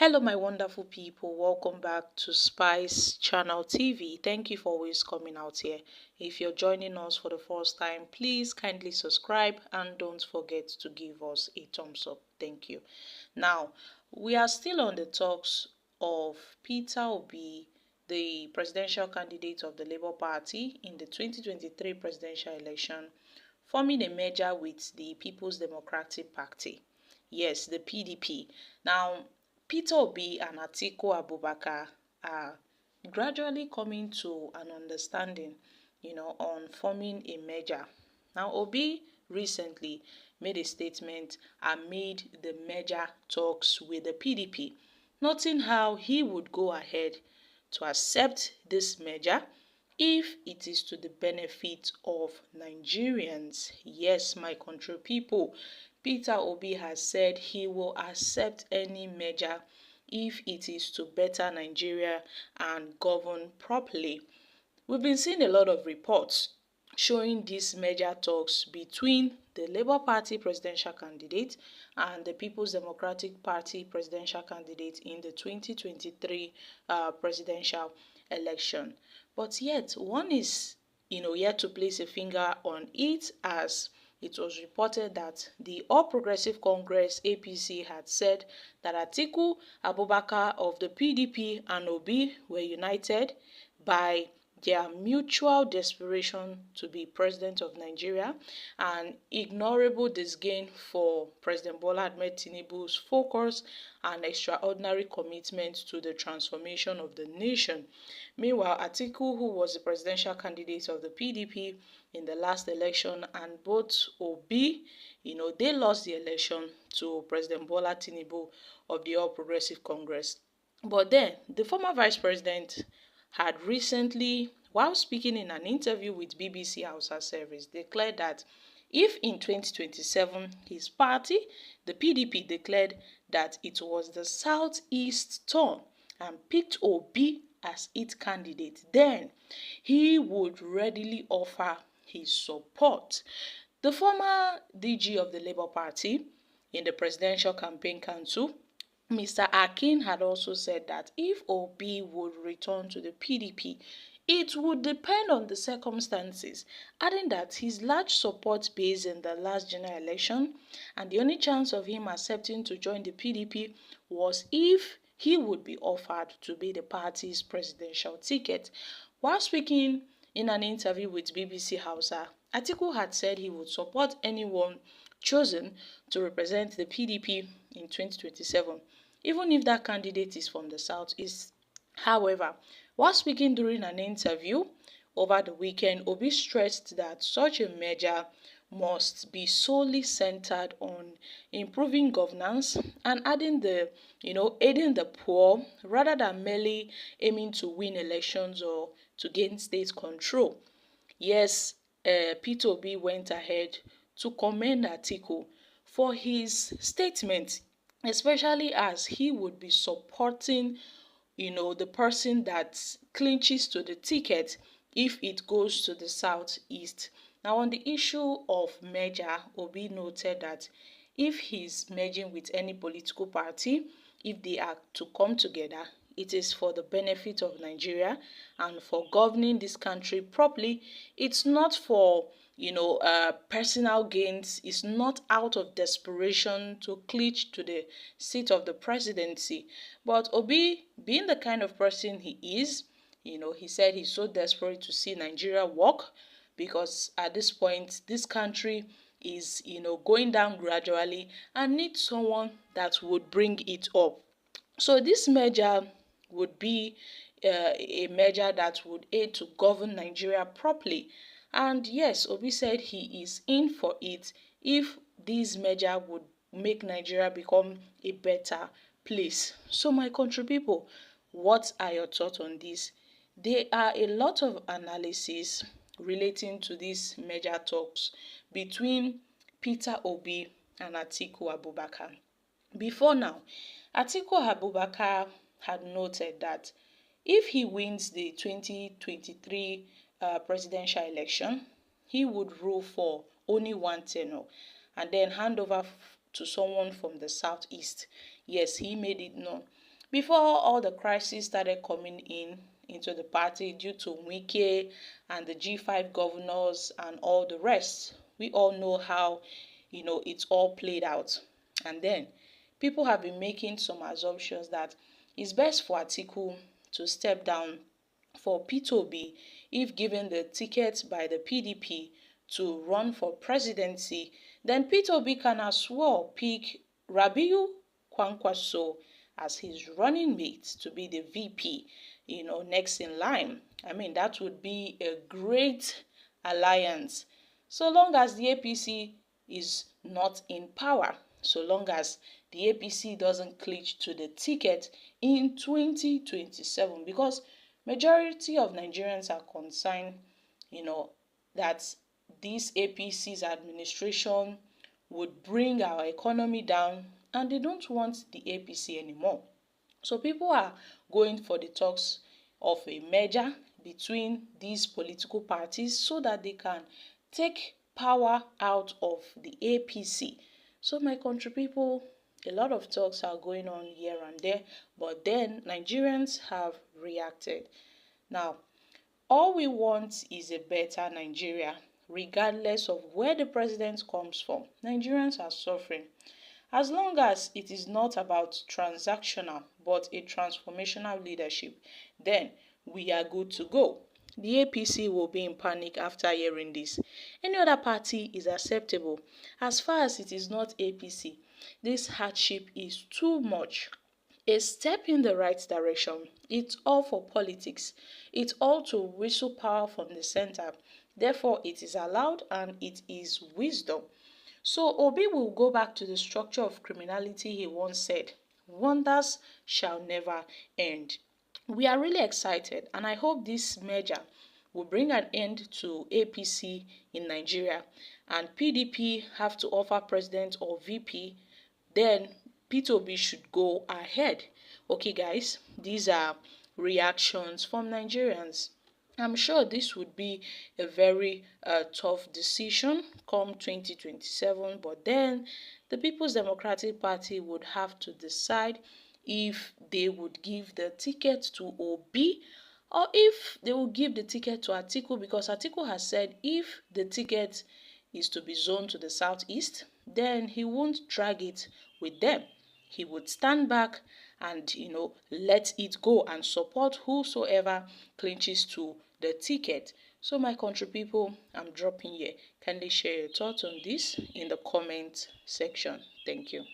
Hello, my wonderful people. Welcome back to Spice Channel TV. Thank you for always coming out here. If you're joining us for the first time, please kindly subscribe and don't forget to give us a thumbs up. Thank you. Now, we are still on the talks of Peter Obi, the presidential candidate of the Labour Party in the 2023 presidential election, forming a merger with the People's Democratic Party. Yes, the PDP. Now, Peter Obi and Atiku Abubakar are gradually coming to an understanding, on forming a merger. Now, Obi recently made a statement amid the merger talks with the PDP, noting how he would go ahead to accept this merger if it is to the benefit of Nigerians. Yes, my country people, Peter Obi has said he will accept any measure if it is to better Nigeria and govern properly. We've been seeing a lot of reports showing these major talks between the Labour Party presidential candidate and the People's Democratic Party presidential candidate in the 2023 presidential election. But yet, one is, yet to place a finger on it, as it was reported that the All Progressive Congress (APC) had said that Atiku Abubakar of the PDP and Obi were united by their mutual desperation to be president of Nigeria and ignorable disdain for President Bola Ahmed Tinubu's focus and extraordinary commitment to the transformation of the nation. Meanwhile, Atiku, who was the presidential candidate of the PDP in the last election, and both Obi, they lost the election to President Bola Tinubu of the All Progressive Congress. But then, the former vice president had recently, while speaking in an interview with BBC Hausa Service, declared that if in 2027 his party, the PDP, declared that it was the Southeast turn and picked Obi as its candidate, then he would readily offer his support. The former DG of the Labour Party in the Presidential Campaign Council, Mr. Akin, had also said that if Obi would return to the PDP, it would depend on the circumstances, adding that his large support base in the last general election and the only chance of him accepting to join the PDP was if he would be offered to be the party's presidential ticket. While speaking in an interview with BBC Hausa, Atiku had said he would support anyone chosen to represent the PDP in 2027, even if that candidate is from the Southeast. However, while speaking during an interview over the weekend, Obi stressed that such a measure must be solely centered on improving governance and aiding the poor rather than merely aiming to win elections or to gain state control. Yes, Peter Obi went ahead to commend Atiku for his statement, especially as he would be supporting, the person that clinches to the ticket if it goes to the Southeast. Now, on the issue of merger, Obi noted that if he's merging with any political party, if they are to come together, it is for the benefit of Nigeria and for governing this country properly. It's not for personal gains. It's not out of desperation to clinch to the seat of the presidency. But Obi, being the kind of person he is, he said he's so desperate to see Nigeria work because at this point, this country is, going down gradually and needs someone that would bring it up. So this merger would be a measure that would aid to govern Nigeria properly. And yes, Obi said he is in for it if this measure would make Nigeria become a better place. So my country people, what are your thoughts on this? There are a lot of analysis relating to these measure talks between Peter Obi and Atiku Abubakar. Before now, Atiku Abubakar had noted that if he wins the 2023 presidential election, he would rule for only one tenure and then hand over to someone from the Southeast. Yes, he made it known Before all the crises started coming into the party due to Wike and the G5 governors and all the rest, we all know how, it's all played out. And then people have been making some assumptions that it's best for Atiku to step down for P2B if given the ticket by the PDP to run for presidency, then P2B can as well pick Rabiu Kwankwaso as his running mate to be the VP, next in line. I mean, that would be a great alliance. So long as the APC is not in power, so long as the APC doesn't clinch to the ticket in 2027, because majority of Nigerians are concerned, that this APC's administration would bring our economy down, and they don't want the APC anymore. So people are going for the talks of a merger between these political parties so that they can take power out of the APC. So my country people, a lot of talks are going on here and there, but then Nigerians have reacted. Now, all we want is a better Nigeria, regardless of where the president comes from. Nigerians are suffering. As long as it is not about transactional but a transformational leadership, then we are good to go. The APC will be in panic after hearing this. Any other party is acceptable. As far as it is not APC, this hardship is too much. A step in the right direction. It's all for politics. It's all to wrestle power from the center. Therefore, it is allowed and it is wisdom. So Obi will go back to the structure of criminality he once said, wonders shall never end. We are really excited, and I hope this merger will bring an end to APC in Nigeria and PDP have to offer president or VP, then P2B should go ahead. Okay guys, these are reactions from Nigerians. I'm sure this would be a very tough decision come 2027, but then the People's Democratic Party would have to decide if they would give the ticket to Obi or if they will give the ticket to Atiku, because Atiku has said if the ticket is to be zoned to the southeast, then he won't drag it with them. He would stand back and let it go and support whosoever clinches to the ticket. So my country people, I'm dropping here. Kindly share your thoughts on this in the comment section. Thank you.